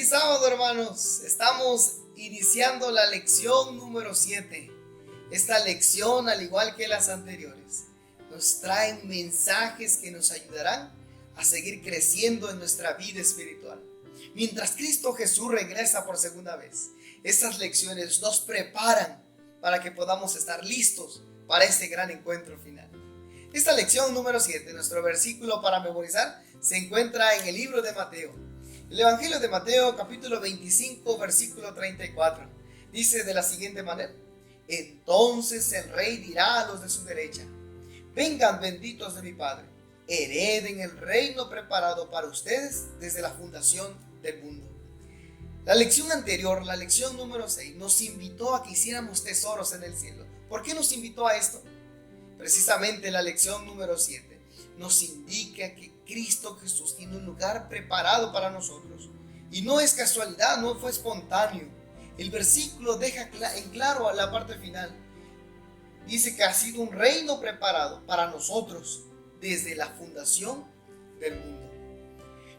Feliz sábado, hermanos. Estamos iniciando la lección número 7. Esta lección, al igual que las anteriores, nos traen mensajes que nos ayudarán a seguir creciendo en nuestra vida espiritual. Mientras Cristo Jesús regresa por segunda vez, estas lecciones nos preparan para que podamos estar listos para este gran encuentro final. Esta lección número 7, nuestro versículo para memorizar, se encuentra en el libro de Mateo. El Evangelio de Mateo, capítulo 25, versículo 34. Dice de la siguiente manera: entonces el rey dirá a los de su derecha: vengan benditos de mi Padre, hereden el reino preparado para ustedes desde la fundación del mundo. La lección anterior, la lección número 6, nos invitó a que hiciéramos tesoros en el cielo. ¿Por qué nos invitó a esto? Precisamente la lección número 7 nos indica que Cristo Jesús tiene un lugar preparado para nosotros. Y no es casualidad, no fue espontáneo. El versículo deja en claro a la parte final. Dice que ha sido un reino preparado para nosotros desde la fundación del mundo.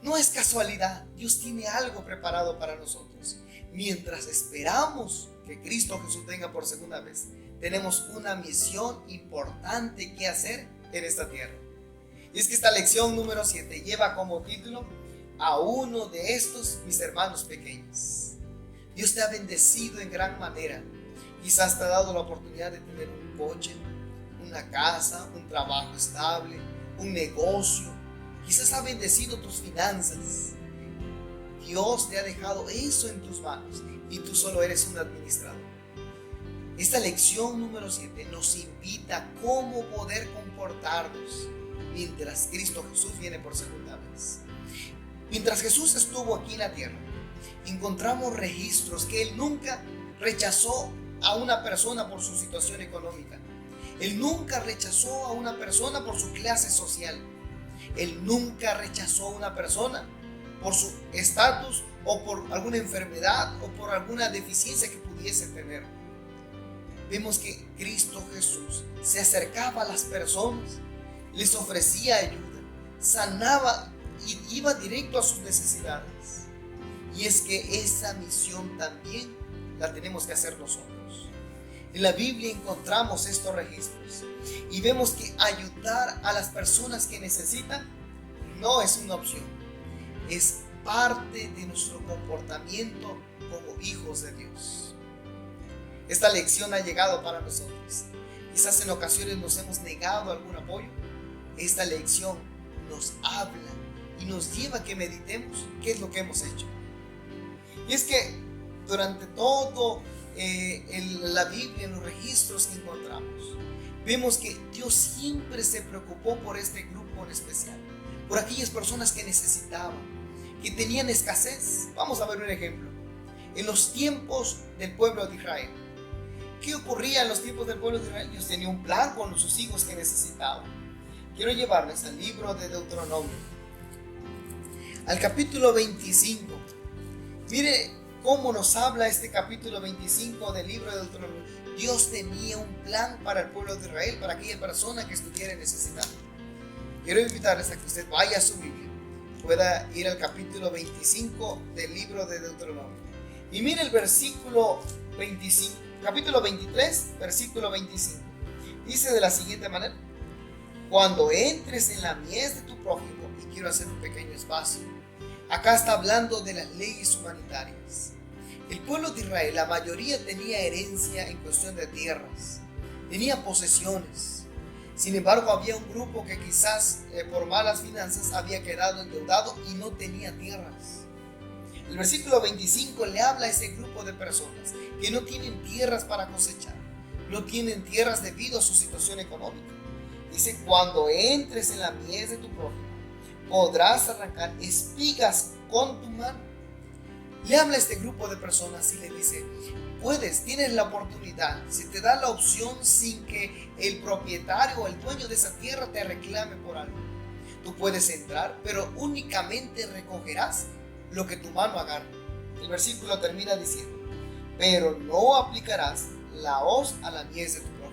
No es casualidad, Dios tiene algo preparado para nosotros. Mientras esperamos que Cristo Jesús venga por segunda vez, tenemos una misión importante que hacer en esta tierra. Y es que esta lección número 7 lleva como título: a uno de estos mis hermanos pequeños. Dios te ha bendecido en gran manera. Quizás te ha dado la oportunidad de tener un coche, una casa, un trabajo estable, un negocio. Quizás ha bendecido tus finanzas. Dios te ha dejado eso en tus manos y tú solo eres un administrador. Esta lección número 7 nos invita a cómo poder comportarnos mientras Cristo Jesús viene por segunda vez. Mientras Jesús estuvo aquí en la tierra, encontramos registros que Él nunca rechazó a una persona por su situación económica. Él nunca rechazó a una persona por su clase social. Él nunca rechazó a una persona por su estatus o por alguna enfermedad o por alguna deficiencia que pudiese tener. Vemos que Cristo Jesús se acercaba a las personas, les ofrecía ayuda, sanaba y iba directo a sus necesidades. Y es que esa misión también la tenemos que hacer nosotros. En la Biblia encontramos estos registros y vemos que ayudar a las personas que necesitan no es una opción, es parte de nuestro comportamiento como hijos de Dios. Esta lección ha llegado para nosotros. Quizás en ocasiones nos hemos negado algún apoyo. Esta lección nos habla y nos lleva a que meditemos qué es lo que hemos hecho. Y es que durante todo la Biblia, en los registros que encontramos, vemos que Dios siempre se preocupó por este grupo en especial, por aquellas personas que necesitaban, que tenían escasez. Vamos a ver un ejemplo. En los tiempos del pueblo de Israel, ¿qué ocurría en los tiempos del pueblo de Israel? Dios tenía un plan con sus hijos que necesitaban. Quiero llevarles al libro de Deuteronomio, al capítulo 25. Mire cómo nos habla este capítulo 25 del libro de Deuteronomio. Dios tenía un plan para el pueblo de Israel, para aquella persona que estuviera necesitada. Quiero invitarles a que usted vaya a su Biblia, pueda ir al capítulo 25 del libro de Deuteronomio. Y mire el versículo 25, capítulo 23, versículo 25. Dice de la siguiente manera: cuando entres en la mies de tu prójimo, y quiero hacer un pequeño espacio. Acá está hablando de las leyes humanitarias. El pueblo de Israel, la mayoría tenía herencia en cuestión de tierras, tenía posesiones. Sin embargo, había un grupo que quizás por malas finanzas había quedado endeudado y no tenía tierras. El versículo 25 le habla a ese grupo de personas que no tienen tierras para cosechar, no tienen tierras debido a su situación económica. Dice: cuando entres en la mies de tu prójimo, podrás arrancar espigas con tu mano. Le habla a este grupo de personas y le dice: tienes la oportunidad, si te da la opción sin que el propietario o el dueño de esa tierra te reclame por algo. Tú puedes entrar, pero únicamente recogerás lo que tu mano agarre. El versículo termina diciendo: pero no aplicarás la hoz a la mies de tu prójimo.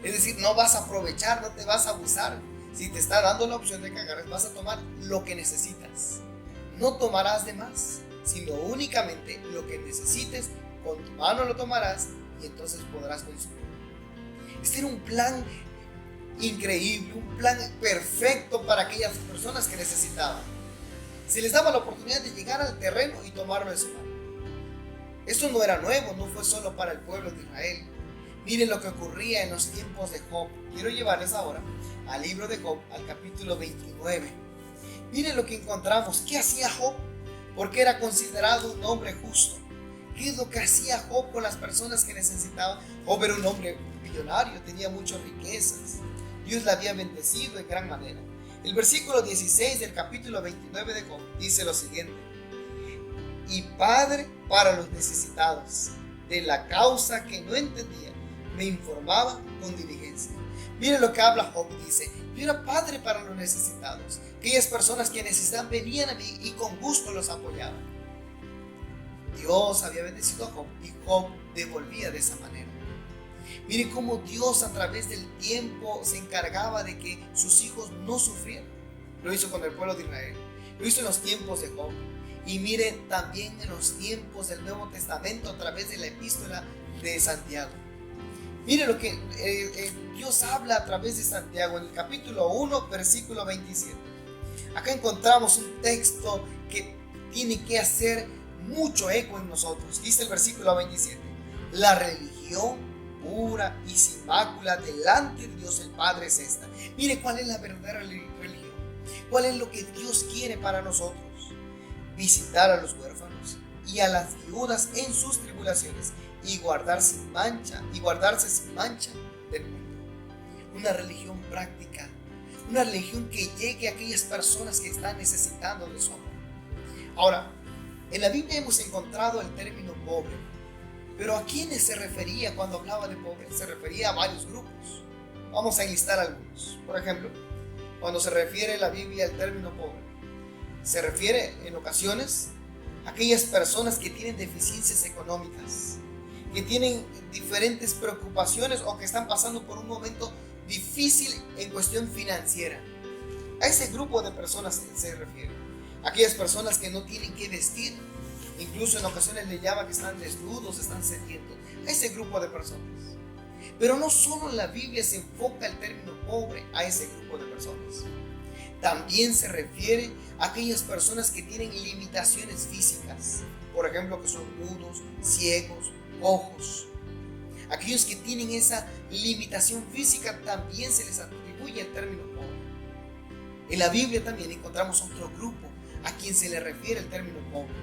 Es decir, no vas a aprovechar, no te vas a abusar. Si te está dando la opción de que agarres, vas a tomar lo que necesitas. No tomarás de más. sino únicamente lo que necesites, con tu mano lo tomarás y entonces podrás consumir. Este era un plan increíble, un plan perfecto para aquellas personas que necesitaban. Se les daba la oportunidad de llegar al terreno y tomarlo de su mano. Esto no era nuevo, no fue solo para el pueblo de Israel. Miren lo que ocurría en los tiempos de Job. Quiero llevarles ahora al libro de Job, al capítulo 29. Miren lo que encontramos. ¿Qué hacía Job? Porque era considerado un hombre justo. ¿Qué es lo que hacía Job con las personas que necesitaban? Job era un hombre millonario, tenía muchas riquezas. Dios la había bendecido en gran manera. El versículo 16 del capítulo 29 de Job dice lo siguiente: y padre para los necesitados, de la causa que no entendía, me informaba con diligencia. Miren lo que habla Job, dice: yo era padre para los necesitados. Aquellas personas que necesitaban venían a mí y con gusto los apoyaba. Dios había bendecido a Job y Job devolvía de esa manera. Miren cómo Dios a través del tiempo se encargaba de que sus hijos no sufrieran. Lo hizo con el pueblo de Israel, lo hizo en los tiempos de Job, y miren también en los tiempos del Nuevo Testamento a través de la epístola de Santiago. Miren lo que Dios habla a través de Santiago en el capítulo 1, versículo 27. Acá encontramos un texto que tiene que hacer mucho eco en nosotros. Dice el versículo 27: la religión pura y sin mácula delante de Dios el Padre es esta. Mire cuál es la verdadera religión, cuál es lo que Dios quiere para nosotros: visitar a los huérfanos y a las viudas en sus tribulaciones y guardarse sin mancha del mundo. Una religión práctica, una religión que llegue a aquellas personas que están necesitando de su amor. Ahora, en la Biblia hemos encontrado el término pobre, pero ¿a quiénes se refería cuando hablaba de pobre? Se refería a varios grupos. Vamos a enlistar algunos. Por ejemplo, cuando se refiere la Biblia al término pobre, se refiere en ocasiones a aquellas personas que tienen deficiencias económicas, que tienen diferentes preocupaciones o que están pasando por un momento difícil en cuestión financiera. A ese grupo de personas se refiere. Aquellas personas que no tienen que vestir, incluso en ocasiones le llama que están desnudos, están sedientos. A ese grupo de personas. Pero no solo en la Biblia se enfoca el término pobre a ese grupo de personas. También se refiere a aquellas personas que tienen limitaciones físicas, por ejemplo, que son mudos, ciegos, cojos. Aquellos que tienen esa limitación física también se les atribuye el término pobre. En la Biblia también encontramos otro grupo a quien se le refiere el término pobre,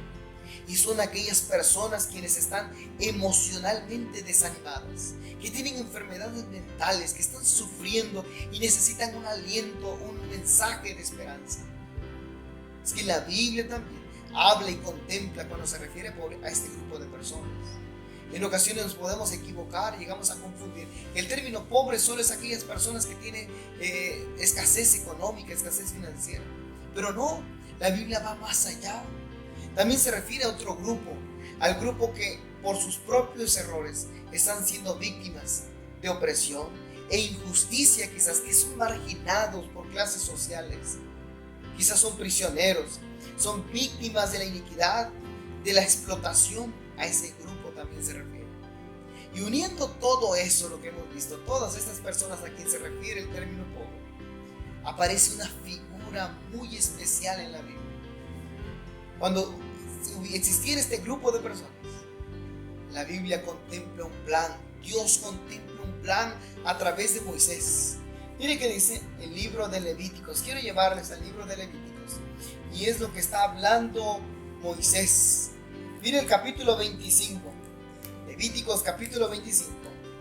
y son aquellas personas quienes están emocionalmente desanimadas, que tienen enfermedades mentales, que están sufriendo y necesitan un aliento, un mensaje de esperanza. Es que la Biblia también habla y contempla cuando se refiere pobre a este grupo de personas. En ocasiones nos podemos equivocar, llegamos a confundir. El término pobre solo es aquellas personas que tienen escasez económica, escasez financiera. Pero no, la Biblia va más allá. También se refiere a otro grupo, al grupo que por sus propios errores están siendo víctimas de opresión e injusticia, quizás que son marginados por clases sociales, quizás son prisioneros, son víctimas de la iniquidad, de la explotación. A ese grupo también se refiere. Y uniendo todo eso, lo que hemos visto, todas estas personas a quien se refiere el término pobre, aparece una figura muy especial en la Biblia. Cuando existiera este grupo de personas, la Biblia contempla un plan. Dios contempla un plan a través de Moisés. Mire que dice el libro de Levíticos. Quiero llevarles al libro de Levíticos, y es lo que está hablando Moisés. Mire el capítulo 25, Levíticos capítulo 25,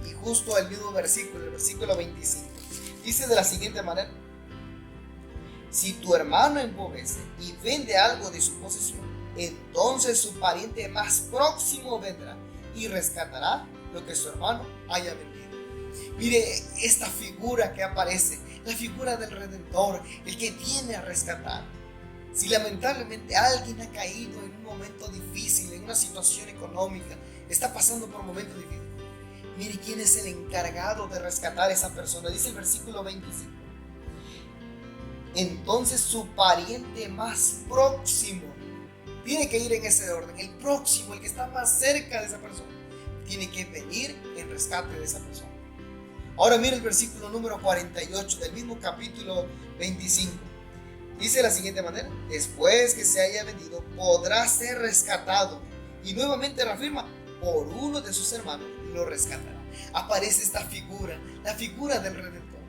y justo el mismo versículo, el versículo 25, dice de la siguiente manera: si tu hermano empobrece y vende algo de su posesión, entonces su pariente más próximo vendrá y rescatará lo que su hermano haya vendido. Mire esta figura que aparece, la figura del Redentor, el que viene a rescatar. Si lamentablemente alguien ha caído en un momento difícil, en una situación económica, está pasando por momentos difíciles, mire quién es el encargado de rescatar a esa persona. Dice el versículo 25: entonces su pariente más próximo tiene que ir en ese orden. El próximo, el que está más cerca de esa persona, tiene que venir en rescate de esa persona. Ahora mira el versículo número 48 del mismo capítulo 25. Dice de la siguiente manera: después que se haya vendido, podrá ser rescatado. Y nuevamente reafirma: por uno de sus hermanos lo rescatará. Aparece esta figura, la figura del Redentor.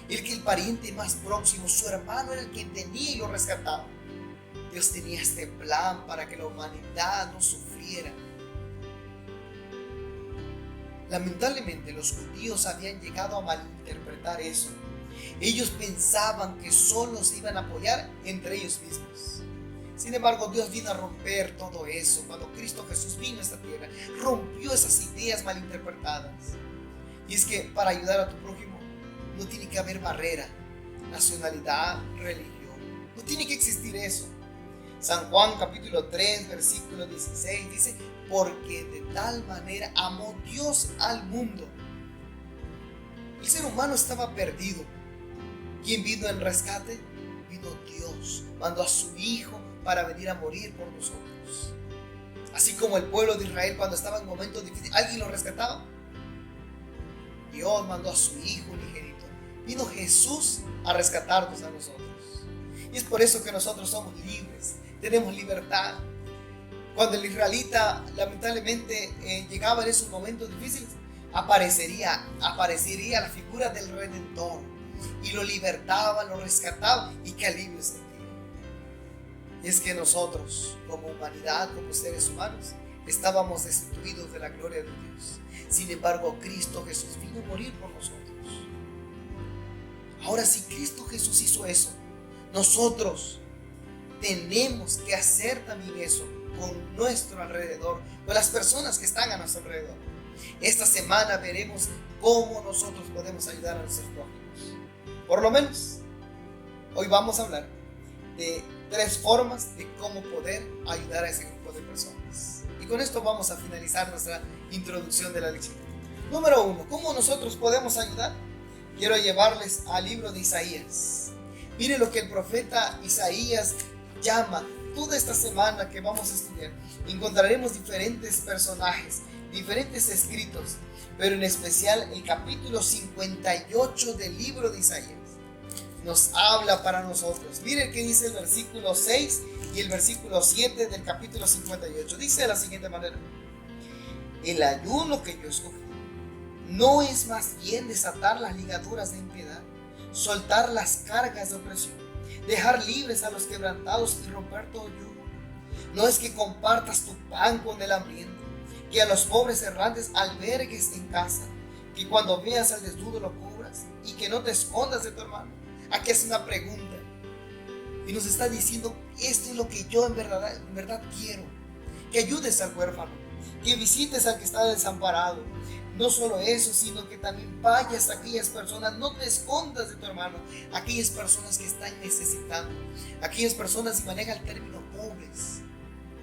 El que el pariente más próximo, su hermano, era el que tenía y lo rescataba. Dios tenía este plan para que la humanidad no sufriera. Lamentablemente los judíos habían llegado a malinterpretar eso. Ellos pensaban que solo se iban a apoyar entre ellos mismos. Sin embargo, Dios vino a romper todo eso. Cuando Cristo Jesús vino a esta tierra, rompió esas ideas malinterpretadas. Y es que para ayudar a tu prójimo no tiene que haber barrera, nacionalidad, religión. No tiene que existir eso. San Juan capítulo 3 versículo 16 dice: porque de tal manera amó Dios al mundo. El ser humano estaba perdido. ¿Quién vino en rescate? Vino Dios. Mandó a su Hijo para venir a morir por nosotros. Así como el pueblo de Israel cuando estaba en momentos difíciles, ¿alguien lo rescataba? Dios mandó a su Hijo unigénito. Vino Jesús a rescatarnos a nosotros. Y es por eso que nosotros somos libres. Tenemos libertad. Cuando el israelita lamentablemente llegaba en esos momentos difíciles, aparecería la figura del Redentor y lo libertaba, lo rescataba, y qué alivio sentía. Y es que nosotros, como humanidad, como seres humanos, estábamos destituidos de la gloria de Dios. Sin embargo, Cristo Jesús vino a morir por nosotros. Ahora, si Cristo Jesús hizo eso, nosotros tenemos que hacer también eso con nuestro alrededor, con las personas que están a nuestro alrededor. Esta semana veremos cómo nosotros podemos ayudar a nuestros prójimos. Por lo menos, hoy vamos a hablar de 3 formas de cómo poder ayudar a ese grupo de personas. Y con esto vamos a finalizar nuestra introducción de la lección. Número 1, ¿cómo nosotros podemos ayudar? Quiero llevarles al libro de Isaías. Mire lo que el profeta Isaías llama. Toda esta semana que vamos a estudiar encontraremos diferentes personajes, diferentes escritos, pero en especial el capítulo 58 del libro de Isaías nos habla para nosotros. Mire qué dice el versículo 6 y el versículo 7 del capítulo 58. Dice de la siguiente manera: el ayuno que yo escogí no es más bien desatar las ligaduras de impiedad, soltar las cargas de opresión, dejar libres a los quebrantados y romper todo yugo. No es que compartas tu pan con el hambriento, que a los pobres errantes albergues en casa, que cuando veas al desnudo lo cubras y que no te escondas de tu hermano. Aquí es una pregunta y nos está diciendo: esto es lo que yo en verdad quiero, que ayudes al huérfano, que visites al que está desamparado. No solo eso, sino que también vayas a aquellas personas, no te escondas de tu hermano, aquellas personas que están necesitando, aquellas personas, si maneja el término pobres.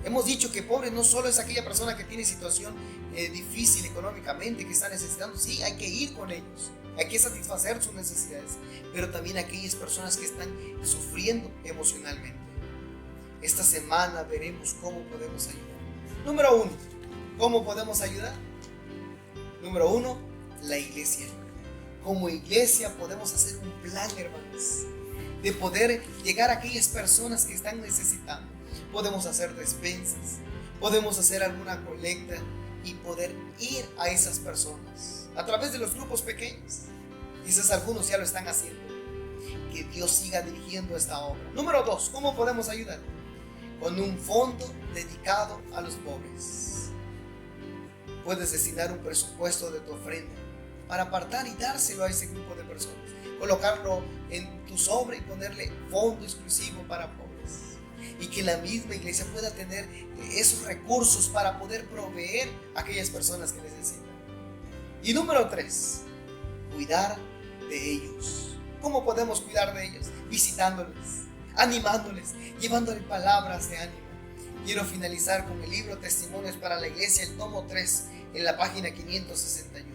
Hemos dicho que pobre no solo es aquella persona que tiene situación difícil económicamente, que está necesitando. Sí, hay que ir con ellos, hay que satisfacer sus necesidades, pero también aquellas personas que están sufriendo emocionalmente. Esta semana veremos cómo podemos ayudar. Número 1, ¿cómo podemos ayudar? Número 1, la iglesia. Como iglesia podemos hacer un plan, hermanos, de poder llegar a aquellas personas que están necesitando. Podemos hacer despensas, podemos hacer alguna colecta y poder ir a esas personas a través de los grupos pequeños. Quizás algunos ya lo están haciendo. Que Dios siga dirigiendo esta obra. Número 2, ¿cómo podemos ayudar? Con un fondo dedicado a los pobres. Puedes destinar un presupuesto de tu ofrenda para apartar y dárselo a ese grupo de personas. Colocarlo en tu sobre y ponerle fondo exclusivo para pobres. Y que la misma iglesia pueda tener esos recursos para poder proveer a aquellas personas que necesitan. Y número 3, cuidar de ellos. ¿Cómo podemos cuidar de ellos? Visitándoles, animándoles, llevándoles palabras de ánimo. Quiero finalizar con el libro Testimonios para la Iglesia, el tomo 3, en la página 561.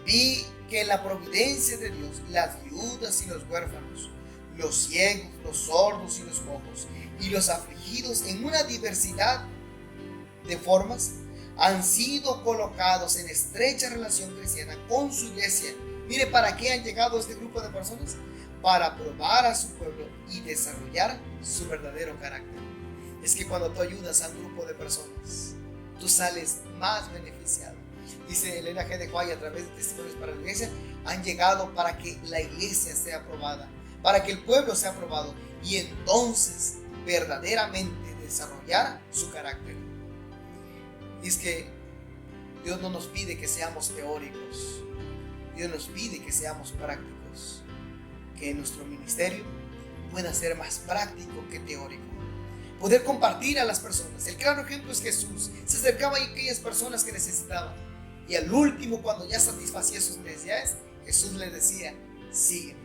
Vi que en la providencia de Dios, las viudas y los huérfanos los ciegos, los sordos y los cojos, y los afligidos en una diversidad de formas, han sido colocados en estrecha relación cristiana con su iglesia. Mire, ¿para qué han llegado este grupo de personas? Para probar a su pueblo y desarrollar su verdadero carácter. Es que cuando tú ayudas a un grupo de personas, tú sales más beneficiado. Dice Elena G. de White, a través de Testimonios para la Iglesia, han llegado para que la iglesia sea aprobada, para que el pueblo sea aprobado y entonces verdaderamente desarrollar su carácter. Y es que Dios no nos pide que seamos teóricos, Dios nos pide que seamos prácticos, que nuestro ministerio pueda ser más práctico que teórico. Poder compartir a las personas. El claro ejemplo es Jesús. Se acercaba a aquellas personas que necesitaban. Y al último, cuando ya satisfacía sus necesidades, Jesús les decía: sígueme.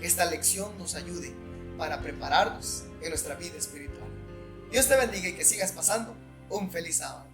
Esta lección nos ayude para prepararnos en nuestra vida espiritual. Dios te bendiga y que sigas pasando un feliz sábado.